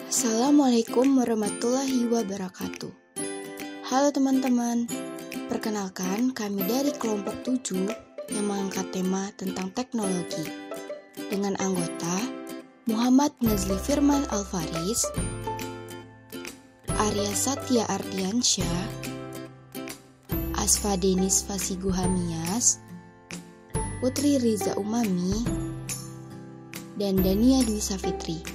Assalamualaikum warahmatullahi wabarakatuh. Halo teman-teman, perkenalkan kami dari kelompok 7 yang mengangkat tema tentang teknologi dengan anggota Muhammad Nazli Firman Alfaris, Arya Satya Ardiansyah, Asfa Denis Fasiguhamias, Putri Riza Umami, dan Dania Dwi Safitri.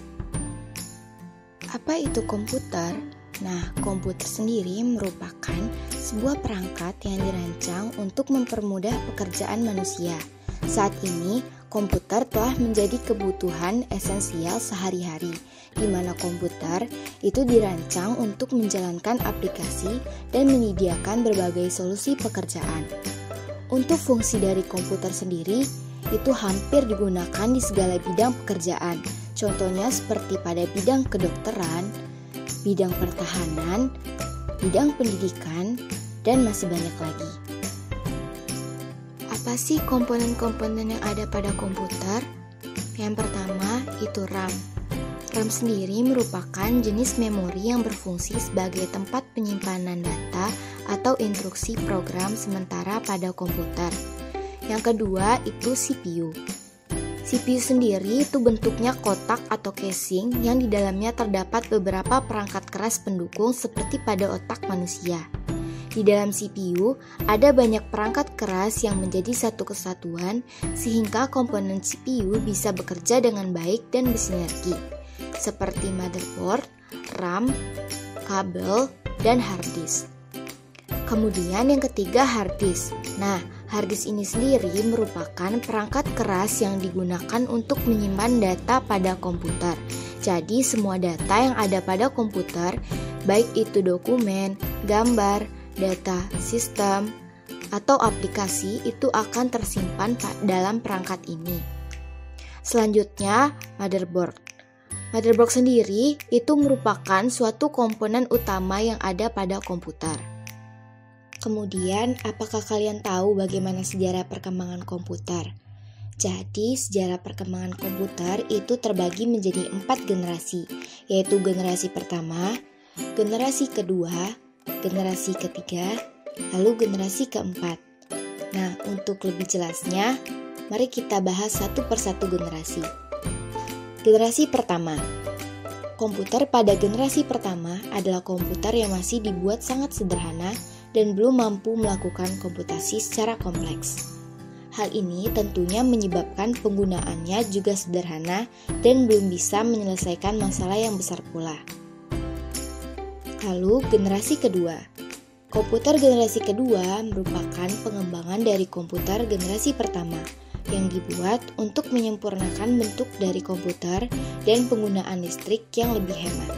Apa itu komputer? Nah, komputer sendiri merupakan sebuah perangkat yang dirancang untuk mempermudah pekerjaan manusia. Saat ini, komputer telah menjadi kebutuhan esensial sehari-hari, di mana komputer itu dirancang untuk menjalankan aplikasi dan menyediakan berbagai solusi pekerjaan. Untuk fungsi dari komputer sendiri, itu hampir digunakan di segala bidang pekerjaan. Contohnya seperti pada bidang kedokteran, bidang pertahanan, bidang pendidikan, dan masih banyak lagi. Apa sih komponen-komponen yang ada pada komputer? Yang pertama itu RAM. RAM sendiri merupakan jenis memori yang berfungsi sebagai tempat penyimpanan data atau instruksi program sementara pada komputer. Yang kedua itu CPU. CPU sendiri itu bentuknya kotak atau casing yang di dalamnya terdapat beberapa perangkat keras pendukung seperti pada otak manusia. Di dalam CPU ada banyak perangkat keras yang menjadi satu kesatuan sehingga komponen CPU bisa bekerja dengan baik dan bersinergi, seperti motherboard, RAM, kabel, dan hard disk. Kemudian yang ketiga hard disk. Nah, hard disk ini sendiri merupakan perangkat keras yang digunakan untuk menyimpan data pada komputer. Jadi semua data yang ada pada komputer, baik itu dokumen, gambar, data, sistem, atau aplikasi itu akan tersimpan dalam perangkat ini. Selanjutnya, motherboard. Motherboard sendiri itu merupakan suatu komponen utama yang ada pada komputer. Kemudian, apakah kalian tahu bagaimana sejarah perkembangan komputer? Jadi, sejarah perkembangan komputer itu terbagi menjadi 4 generasi, yaitu generasi pertama, generasi kedua, generasi ketiga, lalu generasi keempat. Nah, untuk lebih jelasnya, mari kita bahas satu persatu generasi. Generasi pertama. Komputer pada generasi pertama adalah komputer yang masih dibuat sangat sederhana dan belum mampu melakukan komputasi secara kompleks. Hal ini tentunya menyebabkan penggunaannya juga sederhana dan belum bisa menyelesaikan masalah yang besar pula. Lalu generasi kedua. Komputer generasi kedua merupakan pengembangan dari komputer generasi pertama yang dibuat untuk menyempurnakan bentuk dari komputer dan penggunaan listrik yang lebih hemat.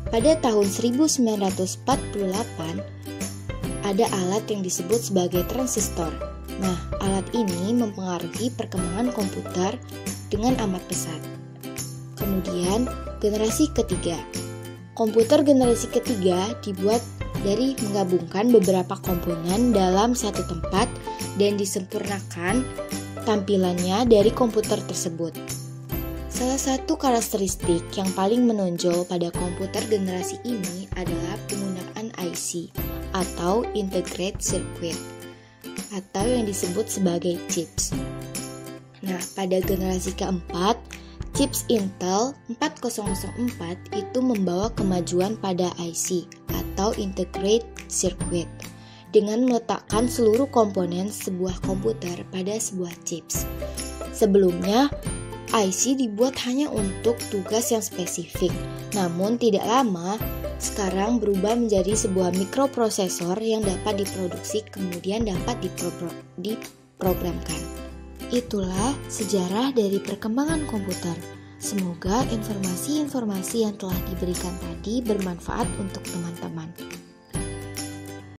Pada tahun 1948, ada alat yang disebut sebagai transistor. Nah, alat ini mempengaruhi perkembangan komputer dengan amat pesat. Kemudian, generasi ketiga. Komputer generasi ketiga dibuat dari menggabungkan beberapa komponen dalam satu tempat dan disempurnakan tampilannya dari komputer tersebut. Salah satu karakteristik yang paling menonjol pada komputer generasi ini adalah penggunaan IC atau Integrated Circuit atau yang disebut sebagai chips. Nah, pada generasi keempat, chips Intel 4004 itu membawa kemajuan pada IC atau Integrated Circuit dengan meletakkan seluruh komponen sebuah komputer pada sebuah chips. Sebelumnya, IC dibuat hanya untuk tugas yang spesifik, namun tidak lama sekarang berubah menjadi sebuah mikroprosesor yang dapat diproduksi kemudian dapat diprogramkan. Itulah sejarah dari perkembangan komputer. Semoga informasi-informasi yang telah diberikan tadi bermanfaat untuk teman-teman.